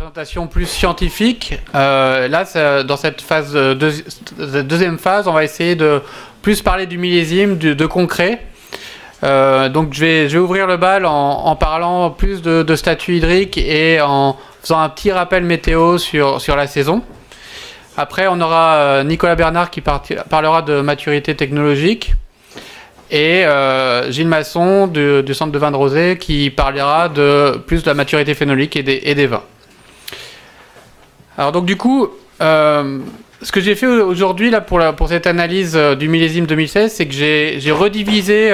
présentation plus scientifique. Là, dans cette phase, deuxième phase, on va essayer de plus parler du millésime, de concret. Donc je vais ouvrir le bal en parlant plus de statut hydrique et en faisant un petit rappel météo sur la saison. Après, on aura Nicolas Bernard qui parlera de maturité technologique et Gilles Masson du Centre de vin de Rosé qui parlera plus de la maturité phénolique et des vins. Alors donc du coup, ce que j'ai fait aujourd'hui là pour cette analyse du millésime 2016, c'est que j'ai redivisé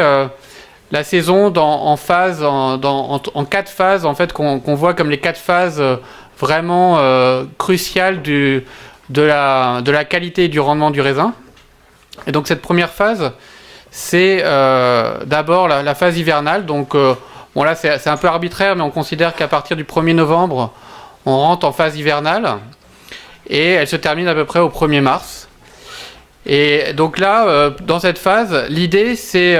la saison en phases, en 4 phases en fait qu'on voit comme les 4 phases vraiment cruciales de la qualité et du rendement du raisin. Et donc cette première phase, c'est d'abord la phase hivernale. Donc bon là c'est un peu arbitraire, mais on considère qu'à partir du 1er novembre, on rentre en phase hivernale et elle se termine à peu près au 1er mars. Et donc là, dans cette phase, l'idée c'est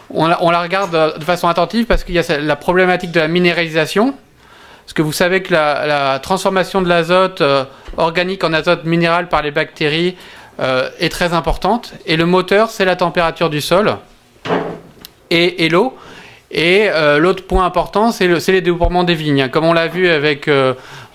on la regarde de façon attentive parce qu'il y a la problématique de la minéralisation. Parce que vous savez que la transformation de l'azote organique en azote minéral par les bactéries est très importante. Et le moteur, c'est la température du sol et l'eau. Et l'autre point important, c'est les débourrements des vignes. Comme on l'a vu avec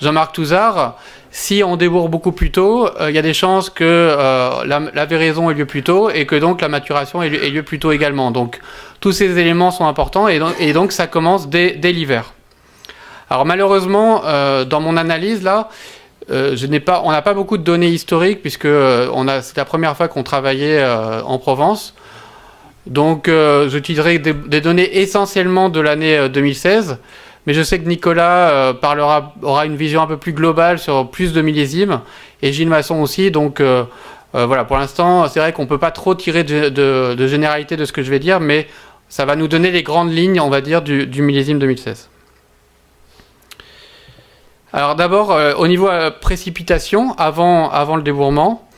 Jean-Marc Touzard, si on débourre beaucoup plus tôt, il y a des chances que la véraison ait lieu plus tôt et que donc la maturation ait lieu plus tôt également. Donc tous ces éléments sont importants et donc ça commence dès l'hiver. Alors malheureusement, dans mon analyse là, on n'a pas beaucoup de données historiques puisque c'est la première fois qu'on travaillait en Provence. Donc j'utiliserai des données essentiellement de l'année 2016. Mais je sais que Nicolas aura une vision un peu plus globale sur plus de millésimes, et Gilles Masson aussi. Donc voilà, pour l'instant, c'est vrai qu'on ne peut pas trop tirer de généralité de ce que je vais dire, mais ça va nous donner les grandes lignes, on va dire, du millésime 2016. Alors d'abord, au niveau précipitation, avant le débourrement,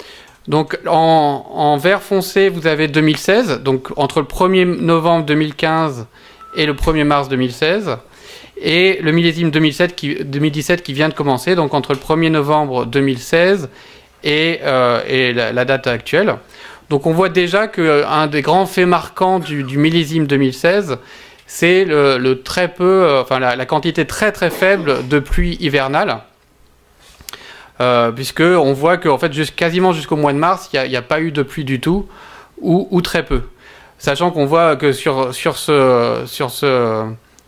donc en vert foncé, vous avez 2016, donc entre le 1er novembre 2015 et le 1er mars 2016. Et le millésime 2017 qui vient de commencer, donc entre le 1er novembre 2016 et la date actuelle. Donc on voit déjà qu'un des grands faits marquants du millésime 2016, c'est la quantité très très faible de pluie hivernale. Puisque on voit qu'en fait, quasiment jusqu'au mois de mars, il n'y a pas eu de pluie du tout, ou très peu. Sachant qu'on voit que sur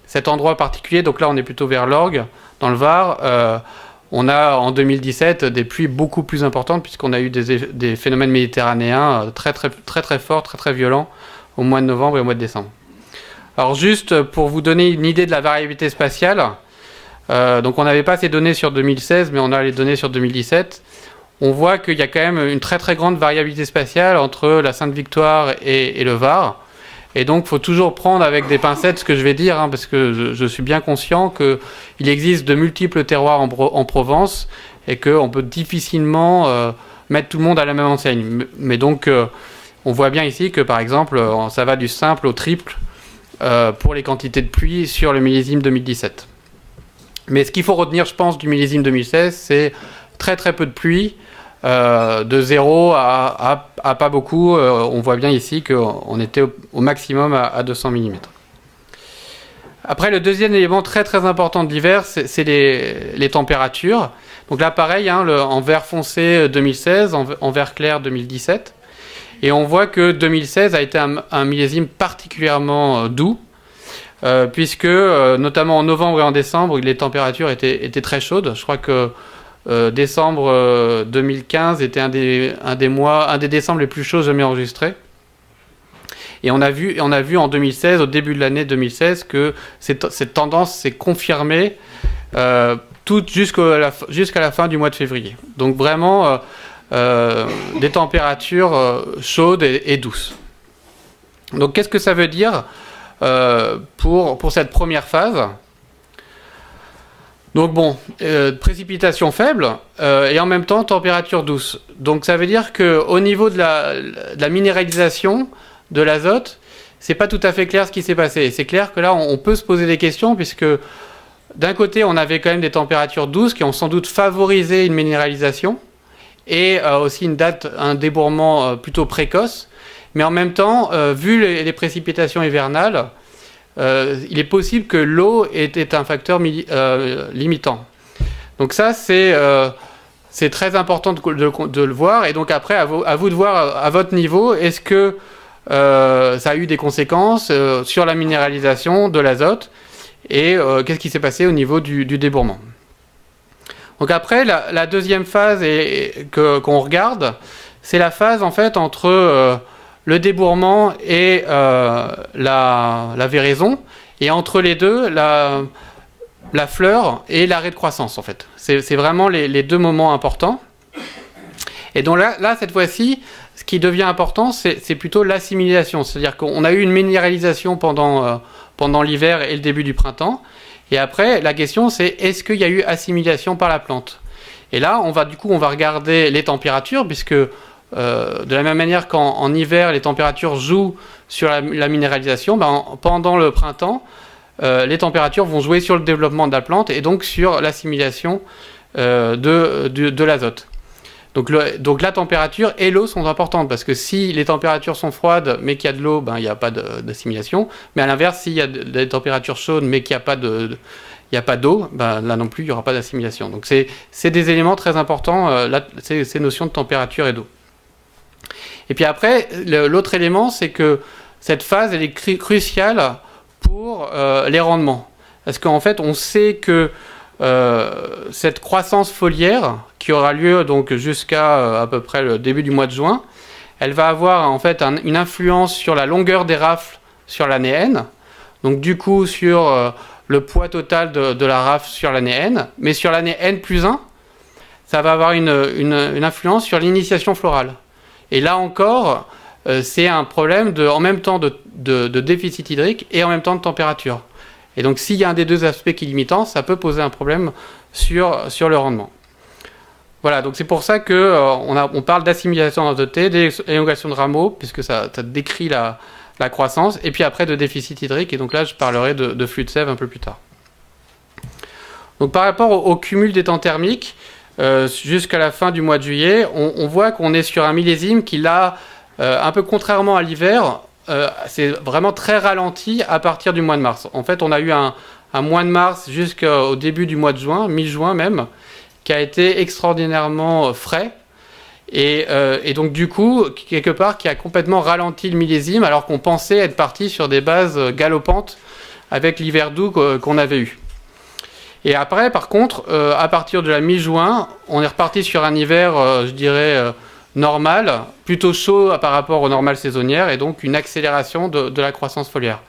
cet endroit particulier, donc là on est plutôt vers l'Orgue, dans le Var, on a en 2017 des pluies beaucoup plus importantes puisqu'on a eu des phénomènes méditerranéens très très très très forts, très très violents au mois de novembre et au mois de décembre. Alors juste pour vous donner une idée de la variabilité spatiale, donc on n'avait pas ces données sur 2016 mais on a les données sur 2017, on voit qu'il y a quand même une très très grande variabilité spatiale entre la Sainte-Victoire et le Var. Et donc, il faut toujours prendre avec des pincettes ce que je vais dire, parce que je suis bien conscient qu'il existe de multiples terroirs en Provence et qu'on peut difficilement mettre tout le monde à la même enseigne. Mais donc, on voit bien ici que, par exemple, ça va du simple au triple pour les quantités de pluie sur le millésime 2017. Mais ce qu'il faut retenir, je pense, du millésime 2016, c'est très très peu de pluie. De 0 à pas beaucoup, on voit bien ici qu'on était au maximum à 200 mm. Après, le deuxième élément très très important de l'hiver, c'est les températures. Donc là, pareil, en vert foncé 2016, en vert clair 2017. Et on voit que 2016 a été un millésime particulièrement doux, puisque notamment en novembre et en décembre, les températures étaient très chaudes. Je crois que décembre 2015 était un des décembre les plus chauds jamais enregistrés. Et on a vu en 2016, au début de l'année 2016, que cette tendance s'est confirmée jusqu'à la fin du mois de février. Donc vraiment des températures chaudes et douces. Donc qu'est-ce que ça veut dire pour cette première phase ? Donc bon, précipitation faible et en même temps température douce. Donc ça veut dire qu'au niveau de la minéralisation de l'azote, c'est pas tout à fait clair ce qui s'est passé. C'est clair que là on peut se poser des questions puisque d'un côté, on avait quand même des températures douces qui ont sans doute favorisé une minéralisation et aussi un débourrement plutôt précoce. Mais en même temps, vu les précipitations hivernales, il est possible que l'eau était un facteur limitant. Donc ça, c'est très important de le voir. Et donc après, à vous de voir à votre niveau, est-ce que ça a eu des conséquences sur la minéralisation de l'azote et qu'est-ce qui s'est passé au niveau du débourrement. Donc après, la deuxième phase qu'on regarde, c'est la phase en fait entre le débourrement et la véraison, et entre les deux, la fleur et l'arrêt de croissance en fait. C'est vraiment les deux moments importants. Et donc là cette fois-ci, ce qui devient important, c'est plutôt l'assimilation. C'est-à-dire qu'on a eu une minéralisation pendant l'hiver et le début du printemps. Et après, la question, c'est est-ce qu'il y a eu assimilation par la plante? Et là, on va regarder les températures, puisque de la même manière qu'en hiver, les températures jouent sur la minéralisation, pendant le printemps, les températures vont jouer sur le développement de la plante et donc sur l'assimilation de l'azote. Donc la température et l'eau sont importantes, parce que si les températures sont froides mais qu'il y a de l'eau, il n'y a pas d'assimilation. Mais à l'inverse, s'il y a des températures chaudes mais qu'il n'y a pas d'eau, là non plus il n'y aura pas d'assimilation. Donc c'est des éléments très importants, ces notions de température et d'eau. Et puis après, l'autre élément, c'est que cette phase elle est cruciale pour les rendements. Parce qu'en fait, on sait que cette croissance foliaire qui aura lieu donc jusqu'à à peu près le début du mois de juin, elle va avoir en fait une influence sur la longueur des rafles sur l'année N, donc du coup sur le poids total de la rafle sur l'année N, mais sur l'année N plus 1, ça va avoir une influence sur l'initiation florale. Et là encore, c'est un problème en même temps de déficit hydrique et en même temps de température. Et donc, s'il y a un des deux aspects qui est limitant, ça peut poser un problème sur le rendement. Voilà, donc c'est pour ça qu'on parle d'assimilation azotée, d'élongation de rameaux, puisque ça décrit la croissance, et puis après de déficit hydrique, et donc là, je parlerai de flux de sève un peu plus tard. Donc, par rapport au cumul des temps thermiques, jusqu'à la fin du mois de juillet, on voit qu'on est sur un millésime qui, là, un peu contrairement à l'hiver, c'est vraiment très ralenti à partir du mois de mars. En fait, on a eu un mois de mars jusqu'au début du mois de juin, mi-juin même, qui a été extraordinairement frais. Et donc, du coup, quelque part, qui a complètement ralenti le millésime, alors qu'on pensait être parti sur des bases galopantes avec l'hiver doux qu'on avait eu. Et après, par contre, à partir de la mi-juin, on est reparti sur un hiver, je dirais, normal, plutôt chaud par rapport aux normales saisonnières, et donc une accélération de la croissance foliaire.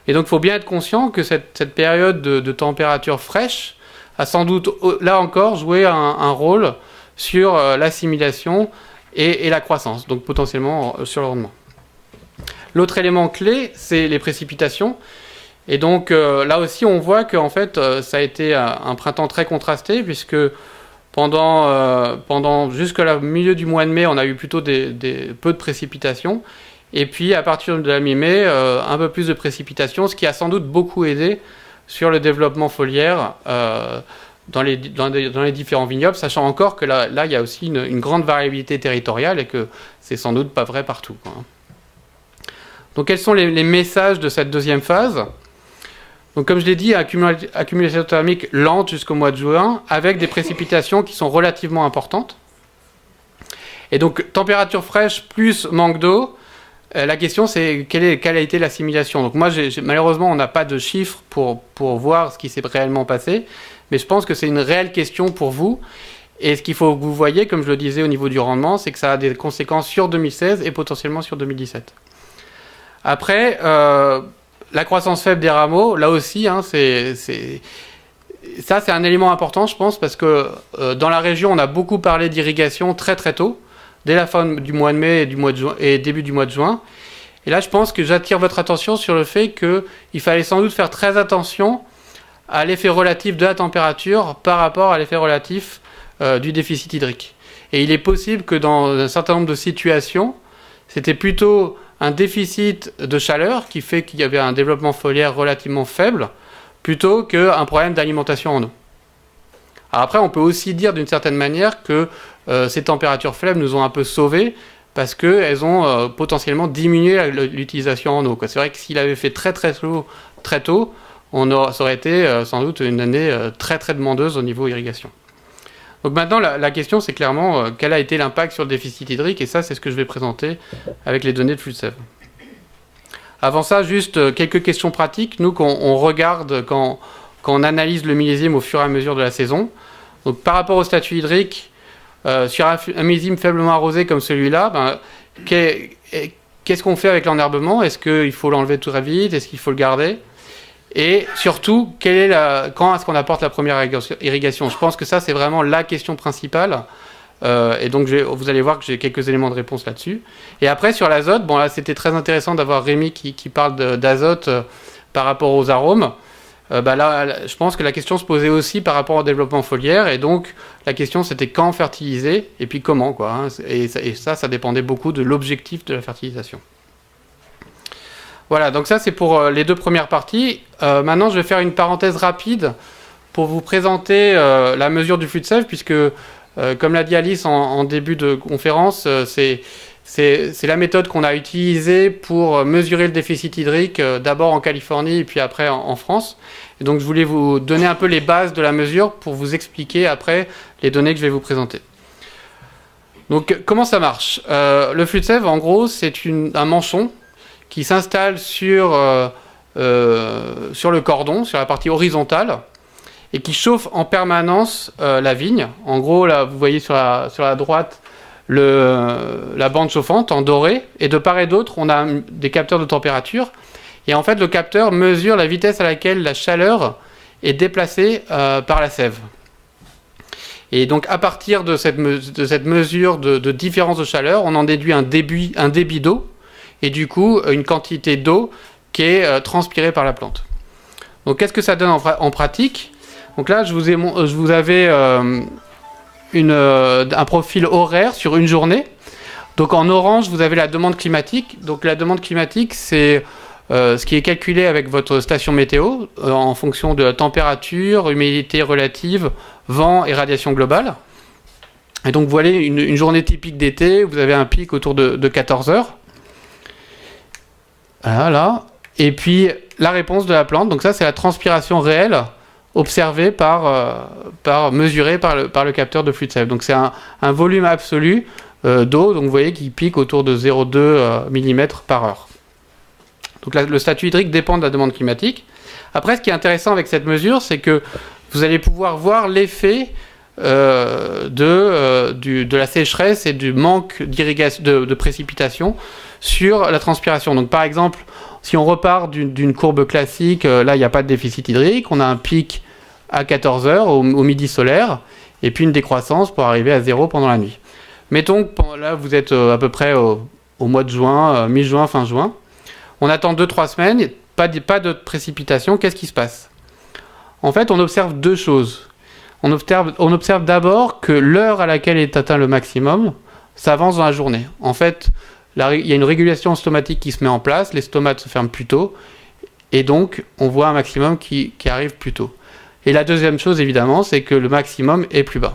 Et donc il faut bien être conscient que cette période de température fraîche a sans doute, là encore, joué un rôle sur l'assimilation et la croissance, donc potentiellement sur le rendement. L'autre élément clé, c'est les précipitations. Et donc là aussi, on voit qu'en fait, ça a été un printemps très contrasté, puisque pendant jusqu'au milieu du mois de mai, on a eu plutôt peu de précipitations. Et puis, à partir de la mi-mai, un peu plus de précipitations, ce qui a sans doute beaucoup aidé sur le développement foliaire dans les différents vignobles, sachant encore que là il y a aussi une grande variabilité territoriale et que c'est sans doute pas vrai partout, quoi. Donc, quels sont les messages de cette deuxième phase ? Donc, comme je l'ai dit, accumulation thermique lente jusqu'au mois de juin, avec des précipitations qui sont relativement importantes. Et donc, température fraîche plus manque d'eau, la question c'est quelle a été l'assimilation. Donc moi, malheureusement, on n'a pas de chiffres pour voir ce qui s'est réellement passé, mais je pense que c'est une réelle question pour vous. Et ce qu'il faut que vous voyez, comme je le disais au niveau du rendement, c'est que ça a des conséquences sur 2016 et potentiellement sur 2017. Après, la croissance faible des rameaux, là aussi, c'est un élément important, je pense, parce que dans la région, on a beaucoup parlé d'irrigation très très tôt, dès la fin du mois de mai et début du mois de juin. Et là, je pense que j'attire votre attention sur le fait qu'il fallait sans doute faire très attention à l'effet relatif de la température par rapport à l'effet relatif du déficit hydrique. Et il est possible que dans un certain nombre de situations, c'était plutôt un déficit de chaleur qui fait qu'il y avait un développement foliaire relativement faible plutôt qu'un problème d'alimentation en eau. Alors après, on peut aussi dire d'une certaine manière que ces températures faibles nous ont un peu sauvés parce qu'elles ont potentiellement diminué l'utilisation en eau. C'est vrai que s'il avait fait très très chaud très tôt, ça aurait été sans doute une année très très demandeuse au niveau irrigation. Donc maintenant, la question, c'est clairement quel a été l'impact sur le déficit hydrique, et ça, c'est ce que je vais présenter avec les données de flux de sève. Avant ça, juste quelques questions pratiques. Nous, on regarde quand on analyse le millésime au fur et à mesure de la saison. Donc par rapport au statut hydrique, sur un millésime faiblement arrosé comme celui-là, qu'est-ce qu'on fait avec l'enherbement? Est-ce qu'il faut l'enlever très vite? Est-ce qu'il faut le garder? Et surtout, quand est-ce qu'on apporte la première irrigation? Je pense que ça, c'est vraiment la question principale. Et donc, vous allez voir que j'ai quelques éléments de réponse là-dessus. Et après, sur l'azote, bon là, c'était très intéressant d'avoir Rémi qui parle d'azote par rapport aux arômes. Là, je pense que la question se posait aussi par rapport au développement foliaire. Et donc, la question, c'était quand fertiliser et puis comment, quoi. Hein. Et ça dépendait beaucoup de l'objectif de la fertilisation. Voilà, donc ça c'est pour les deux premières parties. Maintenant, je vais faire une parenthèse rapide pour vous présenter la mesure du flux de sève, puisque, comme l'a dit Alice en début de conférence, c'est la méthode qu'on a utilisée pour mesurer le déficit hydrique, d'abord en Californie et puis après en France. Et donc je voulais vous donner un peu les bases de la mesure pour vous expliquer après les données que je vais vous présenter. Donc comment ça marche? Le flux de sève, en gros, c'est un manchon qui s'installe sur le cordon, sur la partie horizontale, et qui chauffe en permanence la vigne. En gros, là, vous voyez sur la droite la bande chauffante en doré, et de part et d'autre, on a des capteurs de température. Et en fait, le capteur mesure la vitesse à laquelle la chaleur est déplacée par la sève. Et donc, à partir de cette mesure de différence de chaleur, on en déduit un débit d'eau, et du coup une quantité d'eau qui est transpirée par la plante. Donc qu'est-ce que ça donne en pratique? Donc là, je vous avais un profil horaire sur une journée. Donc en orange, vous avez la demande climatique. Donc la demande climatique, c'est ce qui est calculé avec votre station météo en fonction de la température, humidité relative, vent et radiation globale. Et donc vous voyez une journée typique d'été, vous avez un pic autour de 14 heures. Voilà. Et puis la réponse de la plante, donc ça c'est la transpiration réelle observée mesurée par le capteur de flux de sève. Donc c'est un volume absolu d'eau, donc vous voyez qui pique autour de 0,2 mm par heure. Donc le statut hydrique dépend de la demande climatique. Après, ce qui est intéressant avec cette mesure, c'est que vous allez pouvoir voir l'effet de la sécheresse et du manque de précipitation sur la transpiration. Donc par exemple, si on repart d'une courbe classique, là il n'y a pas de déficit hydrique, on a un pic à 14 heures au midi solaire, et puis une décroissance pour arriver à 0 pendant la nuit. Mettons que là vous êtes à peu près au mois de juin, mi-juin, fin juin. On attend 2-3 semaines, pas de précipitation, qu'est-ce qui se passe? En fait, on observe deux choses. On observe d'abord que l'heure à laquelle est atteint le maximum s'avance dans la journée. En fait, il y a une régulation stomatique qui se met en place, les stomates se ferment plus tôt, et donc on voit un maximum qui arrive plus tôt. Et la deuxième chose, évidemment, c'est que le maximum est plus bas.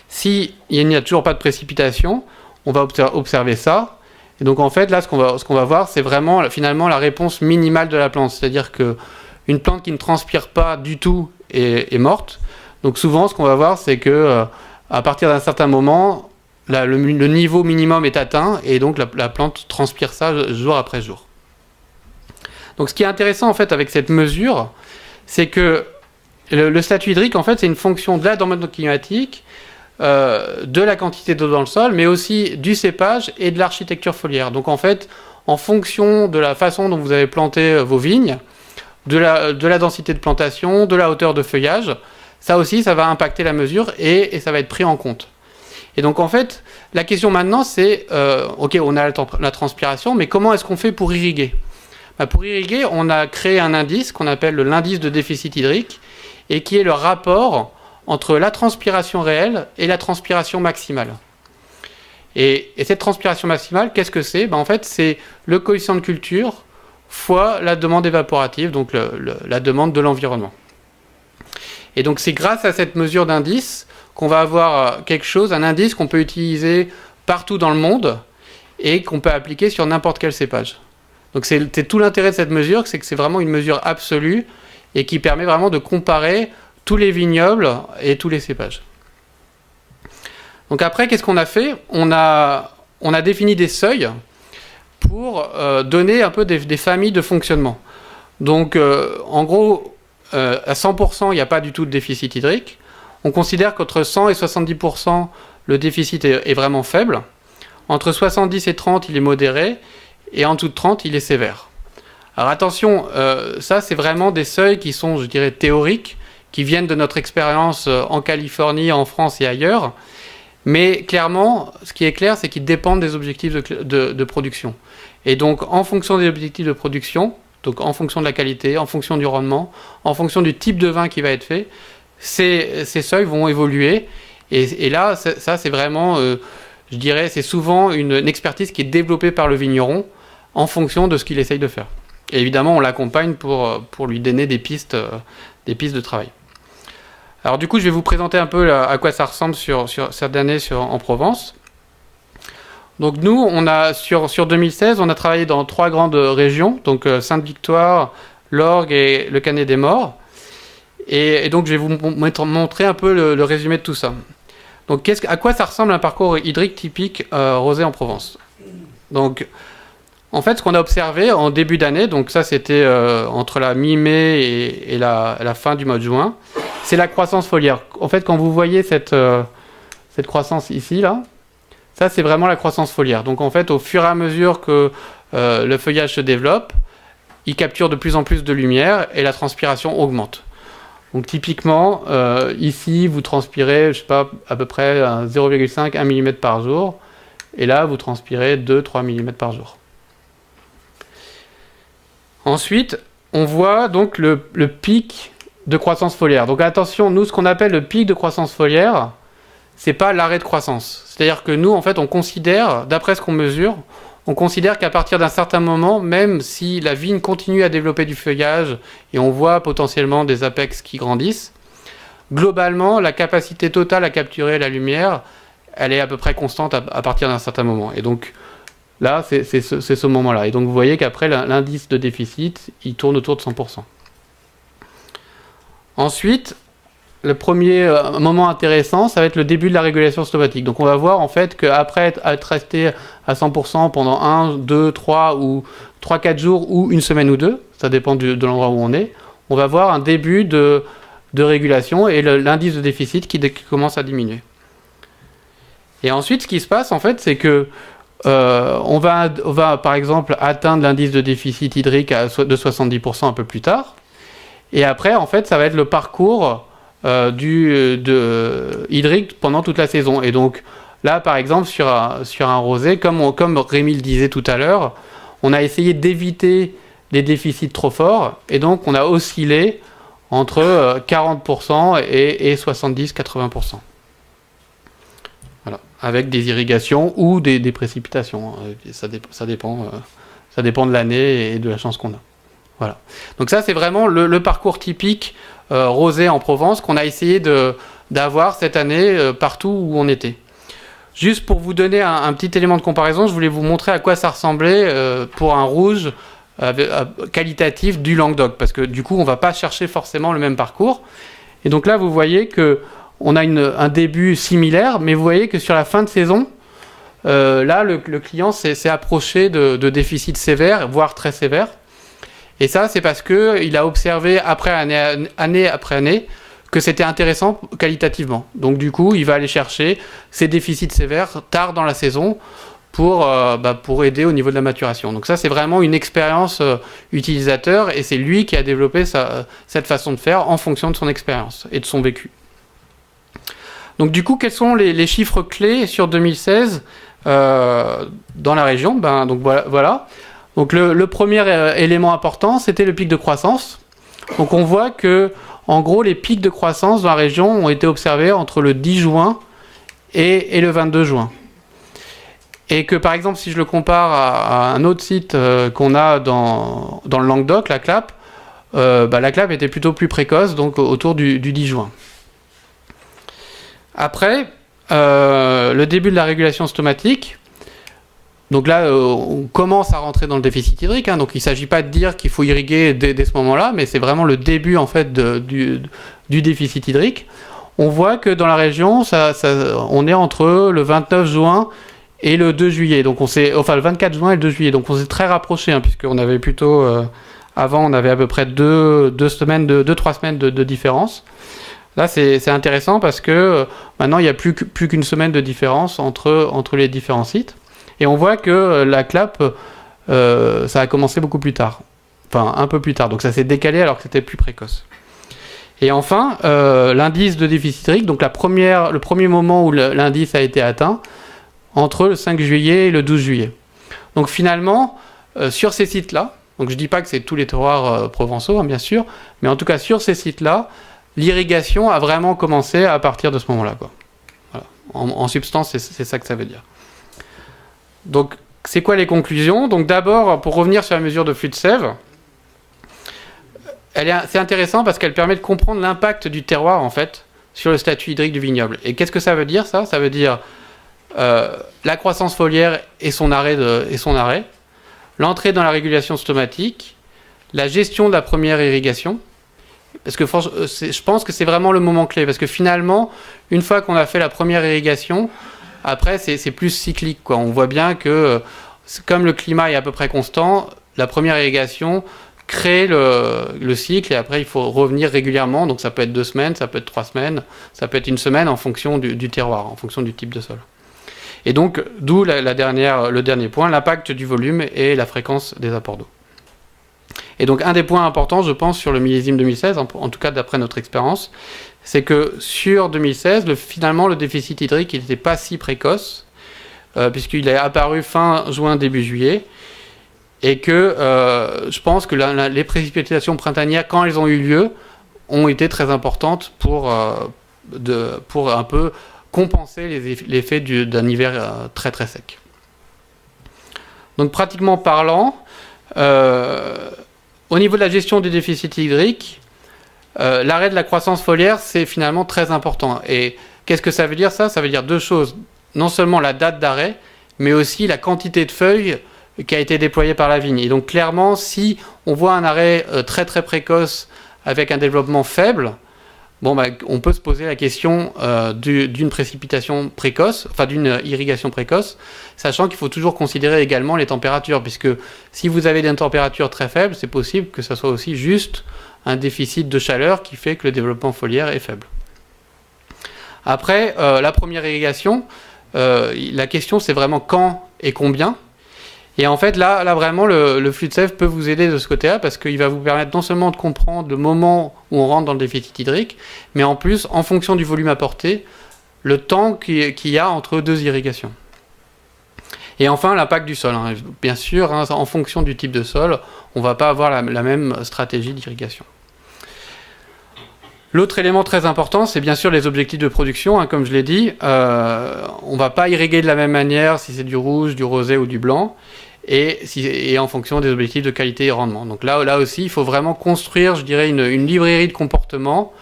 S'il n'y a toujours pas de précipitation, on va observer ça. Et donc en fait, là, ce qu'on va voir, c'est vraiment finalement la réponse minimale de la plante. C'est-à-dire qu'une plante qui ne transpire pas du tout est morte. Donc souvent, ce qu'on va voir, c'est que à partir d'un certain moment, le niveau minimum est atteint, et donc la plante transpire ça jour après jour. Donc ce qui est intéressant en fait avec cette mesure, c'est que le statut hydrique, en fait, c'est une fonction de la demande climatique, de la quantité d'eau dans le sol, mais aussi du cépage et de l'architecture foliaire. Donc en fait, en fonction de la façon dont vous avez planté vos vignes, de la densité de plantation, de la hauteur de feuillage, ça aussi, ça va impacter la mesure et ça va être pris en compte. Et donc en fait, la question maintenant, c'est, ok, on a la transpiration, mais comment est-ce qu'on fait pour irriguer? Pour irriguer, on a créé un indice qu'on appelle l'indice de déficit hydrique, et qui est le rapport entre la transpiration réelle et la transpiration maximale. Et cette transpiration maximale, qu'est-ce que c'est? En fait, c'est le coefficient de culture fois la demande évaporative, donc la demande de l'environnement. Et donc c'est grâce à cette mesure d'indice qu'on va avoir quelque chose, un indice qu'on peut utiliser partout dans le monde et qu'on peut appliquer sur n'importe quel cépage. Donc c'est tout l'intérêt de cette mesure, c'est que c'est vraiment une mesure absolue et qui permet vraiment de comparer tous les vignobles et tous les cépages. Donc après, qu'est-ce qu'on a fait ? On a défini des seuils pour donner un peu des familles de fonctionnement. Donc en gros, à 100%, il n'y a pas du tout de déficit hydrique. On considère qu'entre 100 et 70%, le déficit est vraiment faible. Entre 70 et 30, il est modéré. Et en dessous de 30, il est sévère. Alors attention, ça c'est vraiment des seuils qui sont, je dirais, théoriques, qui viennent de notre expérience en Californie, en France et ailleurs. Mais clairement, ce qui est clair, c'est qu'ils dépendent des objectifs de production. Et donc, en fonction des objectifs de production, donc en fonction de la qualité, en fonction du rendement, en fonction du type de vin qui va être fait, ces seuils vont évoluer. Et là, ça c'est vraiment, je dirais, c'est souvent une expertise qui est développée par le vigneron en fonction de ce qu'il essaye de faire. Et évidemment, on l'accompagne pour lui donner des pistes de travail. Alors du coup, je vais vous présenter un peu à quoi ça ressemble sur cette année en Provence. Donc nous, on a sur 2016, on a travaillé dans 3 grandes régions, donc Sainte-Victoire, l'Orgue et le Canet des Maures. Et donc je vais vous montrer un peu le résumé de tout ça. Donc à quoi ça ressemble un parcours hydrique typique rosé en Provence ? Donc en fait, ce qu'on a observé en début d'année, donc ça c'était entre la mi-mai et la fin du mois de juin, c'est la croissance foliaire. En fait, quand vous voyez cette croissance ici, là, ça c'est vraiment la croissance foliaire. Donc en fait, au fur et à mesure que le feuillage se développe, il capture de plus en plus de lumière et la transpiration augmente. Donc typiquement, ici, vous transpirez, je sais pas, à peu près 0,5, 1 mm par jour. Et là, vous transpirez 2-3 mm par jour. Ensuite, on voit donc le pic de croissance foliaire. Donc attention, nous, ce qu'on appelle le pic de croissance foliaire, c'est pas l'arrêt de croissance. C'est-à-dire que nous, en fait, on considère, d'après ce qu'on mesure, on considère qu'à partir d'un certain moment, même si la vigne continue à développer du feuillage et on voit potentiellement des apex qui grandissent, globalement, la capacité totale à capturer la lumière, elle est à peu près constante à partir d'un certain moment. Et donc, là, c'est ce moment-là. Et donc, vous voyez qu'après, l'indice de déficit, il tourne autour de 100%. Ensuite, le premier moment intéressant, ça va être le début de la régulation stomatique. Donc, on va voir, en fait, qu'après être resté à 100% pendant 1, 2, 3 ou 3-4 jours ou une semaine ou deux, ça dépend de l'endroit où on est, on va voir un début de régulation et l'indice de déficit qui commence à diminuer. Et ensuite, ce qui se passe, en fait, c'est que on va, par exemple, atteindre l'indice de déficit hydrique de 70% un peu plus tard. Et après, en fait, ça va être le parcours hydrique pendant toute la saison. Et donc, là, par exemple, sur un rosé, comme Rémi le disait tout à l'heure, on a essayé d'éviter les déficits trop forts. Et donc, on a oscillé entre 40% et 70-80%. Voilà, avec des irrigations ou des précipitations. Ça dépend de l'année et de la chance qu'on a. Voilà. Donc ça, c'est vraiment le parcours typique rosé en Provence qu'on a essayé d'avoir cette année partout où on était. Juste pour vous donner un petit élément de comparaison, je voulais vous montrer à quoi ça ressemblait pour un rouge qualitatif du Languedoc, parce que du coup, on ne va pas chercher forcément le même parcours. Et donc là, vous voyez que on a un début similaire, mais vous voyez que sur la fin de saison, là, le client s'est approché de déficits sévères, voire très sévères. Et ça, c'est parce qu'il a observé année après année que c'était intéressant qualitativement. Donc du coup, il va aller chercher ces déficits sévères tard dans la saison pour aider au niveau de la maturation. Donc ça, c'est vraiment une expérience utilisateur et c'est lui qui a développé cette façon de faire en fonction de son expérience et de son vécu. Donc du coup, quels sont les chiffres clés sur 2016 dans la région ? Donc voilà. Donc le premier élément important, c'était le pic de croissance. Donc on voit que, en gros, les pics de croissance dans la région ont été observés entre le 10 juin et le 22 juin. Et que par exemple, si je le compare à un autre site qu'on a dans le Languedoc, la Clappe, la Clappe était plutôt plus précoce, donc autour du 10 juin. Après, le début de la régulation stomatique, donc là, on commence à rentrer dans le déficit hydrique, donc il ne s'agit pas de dire qu'il faut irriguer dès ce moment-là, mais c'est vraiment le début en fait du déficit hydrique. On voit que dans la région, on est entre le 29 juin et le 2 juillet, donc le 24 juin et le 2 juillet, donc on s'est très rapproché, puisqu'on avait plutôt, avant on avait à peu près 2-3 semaines de différence. Là c'est intéressant parce que maintenant il n'y a plus qu'une semaine de différence entre les différents sites, et on voit que la Clappe, ça a commencé beaucoup plus tard, enfin un peu plus tard, donc ça s'est décalé alors que c'était plus précoce. Et enfin, l'indice de déficit hydrique, donc le premier moment où l'indice a été atteint, entre le 5 juillet et le 12 juillet. Donc finalement, sur ces sites-là, donc je ne dis pas que c'est tous les terroirs provençaux, bien sûr, mais en tout cas sur ces sites-là, l'irrigation a vraiment commencé à partir de ce moment-là, quoi. Voilà. En substance, c'est ça que ça veut dire. Donc, c'est quoi les conclusions? Donc d'abord, pour revenir sur la mesure de flux de sève, c'est intéressant parce qu'elle permet de comprendre l'impact du terroir, en fait, sur le statut hydrique du vignoble. Et qu'est-ce que ça veut dire, ça? Ça veut dire la croissance foliaire et son arrêt, l'entrée dans la régulation stomatique, la gestion de la première irrigation, parce que je pense que c'est vraiment le moment clé, parce que finalement, une fois qu'on a fait la première irrigation, après c'est plus cyclique, quoi. On voit bien que comme le climat est à peu près constant, la première irrigation crée le cycle, et après il faut revenir régulièrement, donc ça peut être 2 semaines, ça peut être 3 semaines, ça peut être 1 semaine en fonction du terroir, en fonction du type de sol. Et donc, d'où le dernier point, l'impact du volume et la fréquence des apports d'eau. Et donc, un des points importants, je pense, sur le millésime 2016, en tout cas d'après notre expérience, c'est que sur 2016, finalement, le déficit hydrique n'était pas si précoce, puisqu'il est apparu fin juin, début juillet, et que je pense que les précipitations printanières, quand elles ont eu lieu, ont été très importantes pour un peu compenser l'effet d'un hiver très très sec. Donc pratiquement parlant, au niveau de la gestion du déficit hydrique, l'arrêt de la croissance foliaire, c'est finalement très important. Et qu'est-ce que ça veut dire, ça? Ça veut dire 2 choses. Non seulement la date d'arrêt, mais aussi la quantité de feuilles qui a été déployée par la vigne. Et donc clairement, si on voit un arrêt très très précoce avec un développement faible, on peut se poser la question d'une précipitation précoce, enfin d'une irrigation précoce, sachant qu'il faut toujours considérer également les températures, puisque si vous avez des températures très faibles, c'est possible que ça soit aussi juste un déficit de chaleur qui fait que le développement foliaire est faible. Après, la première irrigation, la question c'est vraiment quand et combien. Et en fait, là vraiment, le flux de sève peut vous aider de ce côté-là, parce qu'il va vous permettre non seulement de comprendre le moment où on rentre dans le déficit hydrique, mais en plus, en fonction du volume apporté, le temps qu'il y a entre 2 irrigations. Et enfin, l'impact du sol. Bien sûr, en fonction du type de sol, on ne va pas avoir la même stratégie d'irrigation. L'autre élément très important, c'est bien sûr les objectifs de production. Comme je l'ai dit, on ne va pas irriguer de la même manière si c'est du rouge, du rosé ou du blanc, et en fonction des objectifs de qualité et rendement. Donc là aussi, il faut vraiment construire, je dirais, une librairie de comportement,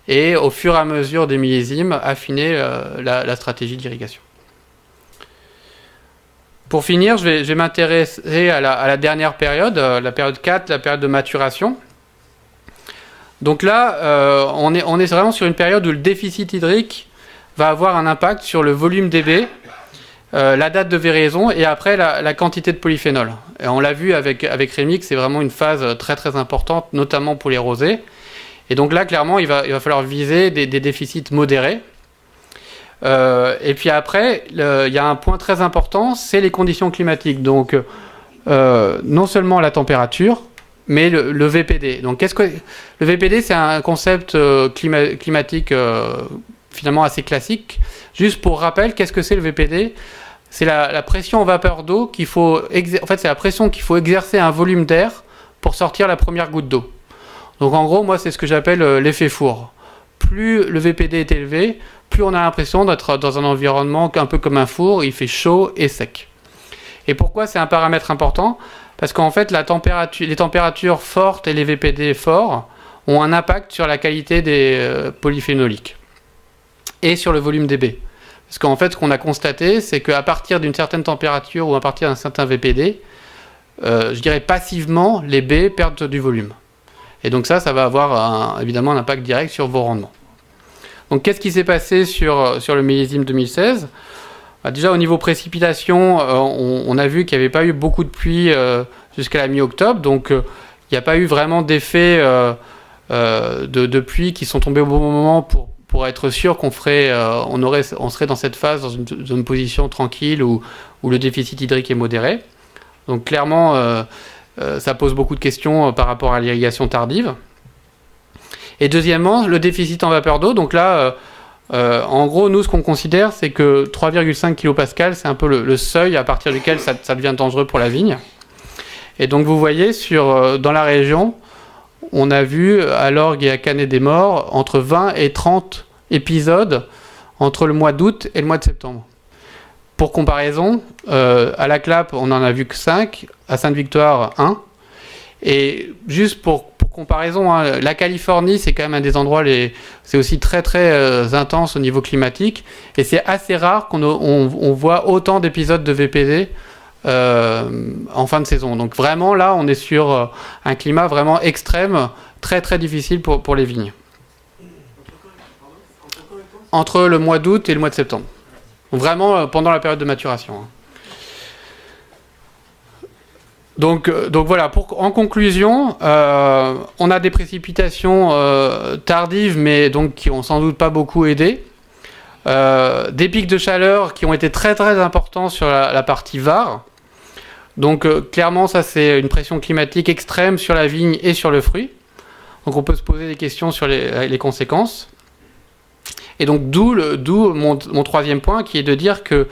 et au fur et à mesure des millésimes, affiner la stratégie d'irrigation. Pour finir, je vais m'intéresser à la dernière période, la période 4, la période de maturation. Donc là, on est vraiment sur une période où le déficit hydrique va avoir un impact sur le volume DB, la date de véraison et après la quantité de polyphénol. Et on l'a vu avec Rémi que c'est vraiment une phase très très importante, notamment pour les rosés. Et donc là, clairement, il va falloir viser des déficits modérés. Et puis après, il y a un point très important, c'est les conditions climatiques. Donc, non seulement la température, mais le VPD. Donc, le VPD, c'est un concept climatique finalement assez classique. Juste pour rappel, qu'est-ce que c'est le VPD? C'est la pression en vapeur d'eau qu'il faut... En fait, c'est la pression qu'il faut exercer à un volume d'air pour sortir la première goutte d'eau. Donc, en gros, moi, c'est ce que j'appelle l'effet four. Plus le VPD est élevé, plus on a l'impression d'être dans un environnement un peu comme un four, il fait chaud et sec. Et pourquoi c'est un paramètre important? Parce qu'en fait, les températures fortes et les VPD forts ont un impact sur la qualité des polyphénoliques et sur le volume des baies. Parce qu'en fait, ce qu'on a constaté, c'est qu'à partir d'une certaine température ou à partir d'un certain VPD, je dirais passivement, les baies perdent du volume. Et donc ça va avoir évidemment un impact direct sur vos rendements. Donc qu'est-ce qui s'est passé sur le millésime 2016? Déjà au niveau précipitation, on a vu qu'il n'y avait pas eu beaucoup de pluie jusqu'à la mi-octobre, donc il n'y a pas eu vraiment d'effet de pluie qui sont tombés au bon moment pour être sûr qu'on serait dans cette phase dans une position tranquille où le déficit hydrique est modéré. Donc clairement, ça pose beaucoup de questions par rapport à l'irrigation tardive. Et deuxièmement, le déficit en vapeur d'eau. Donc là, en gros, nous, ce qu'on considère, c'est que 3,5 kPa, c'est un peu le seuil à partir duquel ça devient dangereux pour la vigne. Et donc, vous voyez, dans la région, on a vu à l'Orgue et à Canet-des-Maures entre 20 et 30 épisodes entre le mois d'août et le mois de septembre. Pour comparaison, à la Clappe, on n'en a vu que 5, à Sainte-Victoire, 1. Et juste pour comparaison, hein, la Californie, c'est quand même un des endroits, c'est aussi très très intense au niveau climatique, et c'est assez rare qu'on voit autant d'épisodes de VPD en fin de saison. Donc vraiment là, on est sur un climat vraiment extrême, très très difficile pour les vignes. Entre le mois d'août et le mois de septembre. Vraiment pendant la période de maturation. Hein. Donc voilà, en conclusion, on a des précipitations tardives, mais donc qui n'ont sans doute pas beaucoup aidé. Des pics de chaleur qui ont été très très importants sur la partie Var. Donc clairement, ça c'est une pression climatique extrême sur la vigne et sur le fruit. Donc on peut se poser des questions sur les conséquences. Et donc d'où mon troisième point, qui est de dire que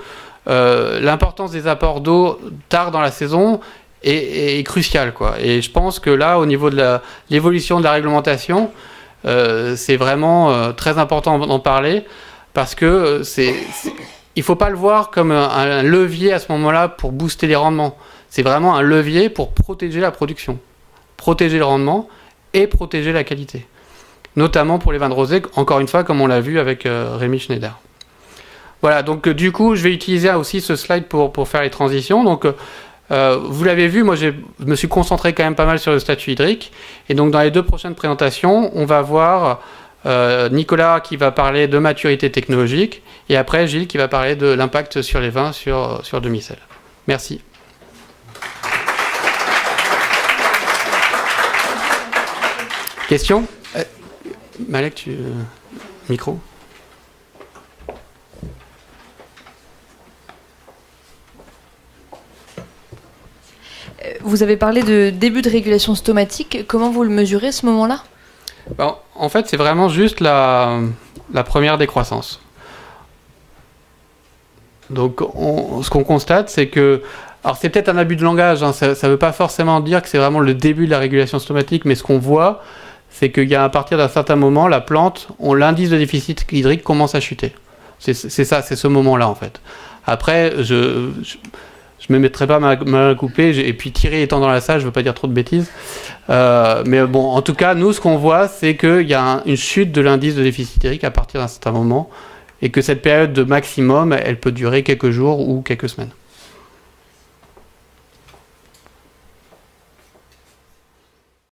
l'importance des apports d'eau tard dans la saison est crucial, quoi. Et je pense que là, au niveau de l'évolution de la réglementation, c'est vraiment très important d'en parler, parce que il ne faut pas le voir comme un levier à ce moment-là pour booster les rendements. C'est vraiment un levier pour protéger la production, protéger le rendement et protéger la qualité. Notamment pour les vins de rosé, encore une fois, comme on l'a vu avec Rémi Schneider. Voilà, donc du coup, je vais utiliser aussi ce slide pour faire les transitions. Donc, vous l'avez vu, moi je me suis concentré quand même pas mal sur le statut hydrique. Et donc dans les 2 prochaines présentations, on va voir Nicolas qui va parler de maturité technologique, et après Gilles qui va parler de l'impact sur les vins sur demi-sel. Merci. Question? Malek, micro. Vous avez parlé de début de régulation stomatique. Comment vous le mesurez à ce moment-là? En fait, c'est vraiment juste la première décroissance. Donc, ce qu'on constate, c'est que... Alors, c'est peut-être un abus de langage, hein, ça ne veut pas forcément dire que c'est vraiment le début de la régulation stomatique, mais ce qu'on voit, c'est qu'il y a à partir d'un certain moment, la plante, l'indice de déficit hydrique commence à chuter. C'est ça, c'est ce moment-là, en fait. Après, je me mettrai pas mal à couper, et puis Thierry étant dans la salle, je ne veux pas dire trop de bêtises. Mais bon, en tout cas, nous, ce qu'on voit, c'est qu'il y a une chute de l'indice de déficit hydrique à partir d'un certain moment, et que cette période de maximum, elle peut durer quelques jours ou quelques semaines.